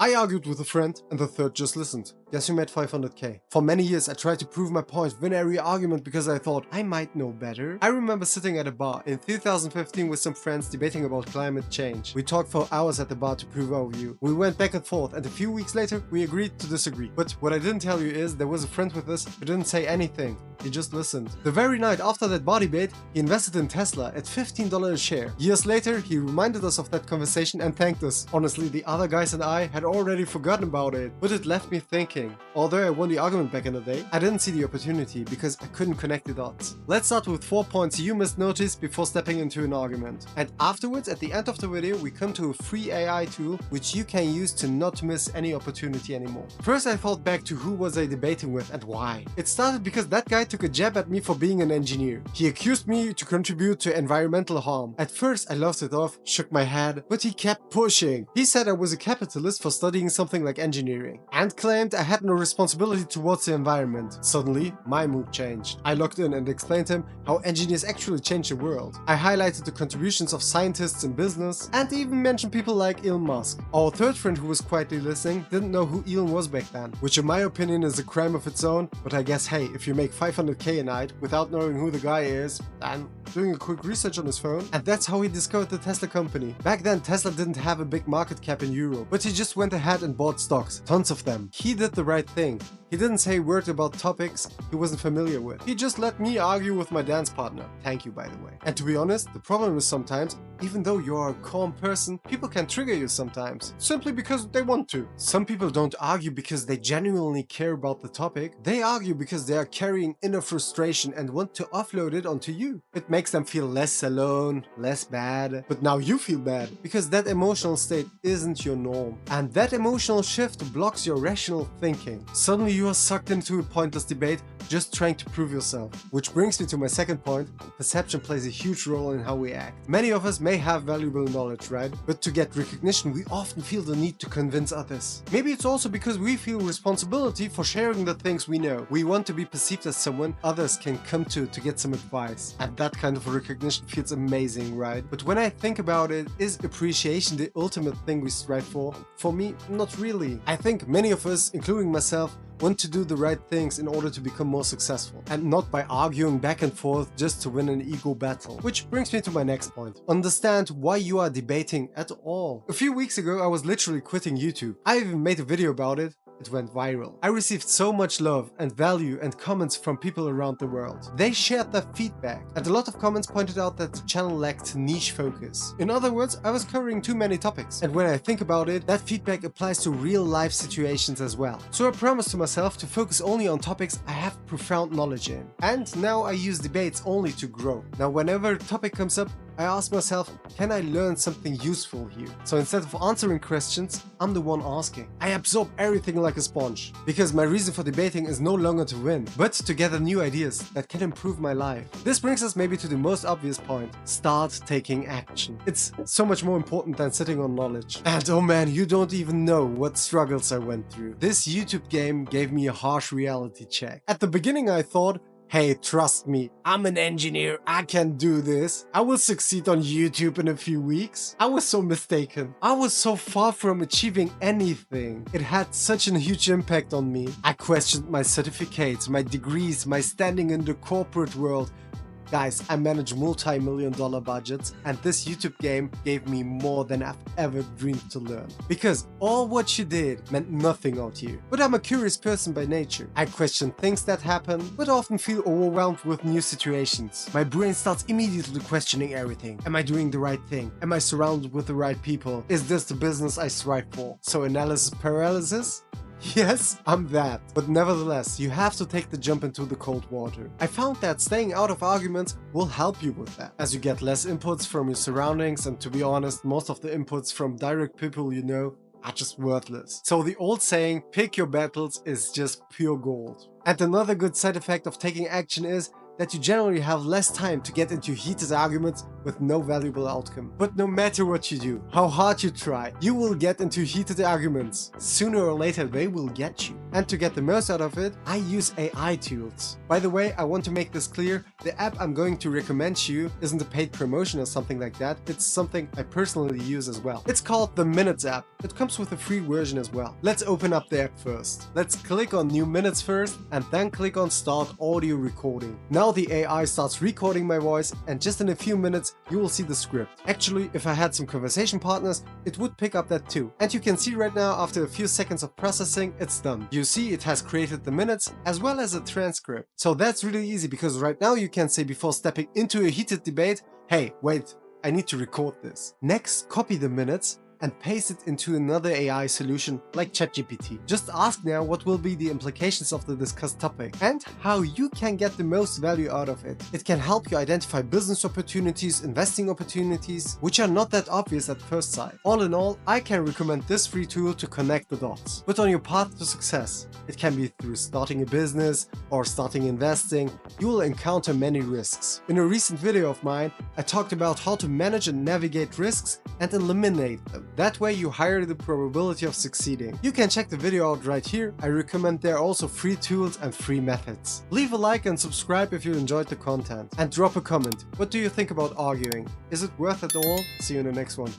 I argued with a friend and the third just listened. Guess who made 500k? For many years I tried to prove my point, win every argument because I thought I might know better. I remember sitting at a bar in 2015 with some friends debating about climate change. We talked for hours at the bar to prove our view. We went back and forth and a few weeks later we agreed to disagree. But what I didn't tell you is there was a friend with us who didn't say anything. He just listened. The very night after that bar debate, he invested in Tesla at $15 a share. Years later, he reminded us of that conversation and thanked us. Honestly, the other guys and I had already forgotten about it, but it left me thinking. Although I won the argument back in the day, I didn't see the opportunity because I couldn't connect the dots. Let's start with 4 points you must notice before stepping into an argument. And afterwards, at the end of the video, we come to a free AI tool which you can use to not miss any opportunity anymore. First, I thought back to who was I debating with and why. It started because that guy took a jab at me for being an engineer. He accused me to contribute to environmental harm. At first, I laughed it off, shook my head, but he kept pushing. He said I was a capitalist for studying something like engineering and claimed I had no responsibility towards the environment. Suddenly, my mood changed. I logged in and explained to him how engineers actually change the world. I highlighted the contributions of scientists in business and even mentioned people like Elon Musk. Our third friend who was quietly listening didn't know who Elon was back then, which in my opinion is a crime of its own, but I guess hey, if you make 500k a night without knowing who the guy is, then doing a quick research on his phone, and that's how he discovered the Tesla company. Back then, Tesla didn't have a big market cap in Europe, but he just went ahead and bought stocks, tons of them. He did the right thing. He didn't say a word about topics he wasn't familiar with. He just let me argue with my dance partner. Thank you, by the way. And to be honest, the problem is sometimes, even though you are a calm person, people can trigger you sometimes, simply because they want to. Some people don't argue because they genuinely care about the topic. They argue because they are carrying inner frustration and want to offload it onto you. It makes them feel less alone, less bad. But now you feel bad because that emotional state isn't your norm. And that emotional shift blocks your rational thinking. Suddenly you are sucked into a pointless debate just trying to prove yourself. Which brings me to my second point. Perception plays a huge role in how we act. Many of us may have valuable knowledge, right? But to get recognition, we often feel the need to convince others. Maybe it's also because we feel responsibility for sharing the things we know. We want to be perceived as someone others can come to get some advice. And that kind of recognition feels amazing, right? But when I think about it, is appreciation the ultimate thing we strive for? For me, not really. I think many of us, including myself, want to do the right things in order to become more successful, and not by arguing back and forth just to win an ego battle. Which brings me to my next point. Understand why you are debating at all. A few weeks ago I was literally quitting YouTube. I even made a video about it. It went viral. I received so much love and value and comments from people around the world. They shared their feedback, and a lot of comments pointed out that the channel lacked niche focus. In other words, I was covering too many topics. And when I think about it, that feedback applies to real life situations as well. So I promised to myself to focus only on topics I have profound knowledge in. And now I use debates only to grow. Now whenever a topic comes up, I ask myself, can I learn something useful here? So instead of answering questions, I'm the one asking. I absorb everything like a sponge, because my reason for debating is no longer to win, but to gather new ideas that can improve my life. This brings us maybe to the most obvious point. Start taking action. It's so much more important than sitting on knowledge. And oh man, you don't even know what struggles I went through. This YouTube game gave me a harsh reality check. At the beginning I thought, hey, trust me, I'm an engineer, I can do this. I will succeed on YouTube in a few weeks. I was so mistaken. I was so far from achieving anything. It had such a huge impact on me. I questioned my certificates, my degrees, my standing in the corporate world. Guys, I manage multi-million-dollar budgets, and this YouTube game gave me more than I've ever dreamed to learn. Because all what you did meant nothing out here. But I'm a curious person by nature. I question things that happen, but often feel overwhelmed with new situations. My brain starts immediately questioning everything. Am I doing the right thing? Am I surrounded with the right people? Is this the business I strive for? So analysis paralysis? Yes, I'm that. But nevertheless, you have to take the jump into the cold water. I found that staying out of arguments will help you with that, as you get less inputs from your surroundings, and to be honest, most of the inputs from direct people you know are just worthless. So the old saying, pick your battles, is just pure gold. And another good side effect of taking action is that you generally have less time to get into heated arguments with no valuable outcome. But no matter what you do, how hard you try, you will get into heated arguments. Sooner or later they will get you. And to get the most out of it, I use AI tools. By the way, I want to make this clear, the app I'm going to recommend to you isn't a paid promotion or something like that, it's something I personally use as well. It's called the Minutes app. It comes with a free version as well. Let's open up the app first. Let's click on New Minutes first and then click on Start Audio Recording. Now the AI starts recording my voice, and just in a few minutes you will see the script. Actually, if I had some conversation partners, it would pick up that too. And you can see right now, after a few seconds of processing, it's done. You see it has created the minutes as well as a transcript. So that's really easy, because right now you can say before stepping into a heated debate, hey, wait, I need to record this. Next, copy the minutes and paste it into another AI solution like ChatGPT. Just ask now what will be the implications of the discussed topic and how you can get the most value out of it. It can help you identify business opportunities, investing opportunities, which are not that obvious at first sight. All in all, I can recommend this free tool to connect the dots. But on your path to success, it can be through starting a business or starting investing, you will encounter many risks. In a recent video of mine, I talked about how to manage and navigate risks and eliminate them. That way you higher the probability of succeeding. You can check the video out right here. I recommend there are also free tools and free methods. Leave a like and subscribe if you enjoyed the content. And drop a comment. What do you think about arguing? Is it worth it all? See you in the next one.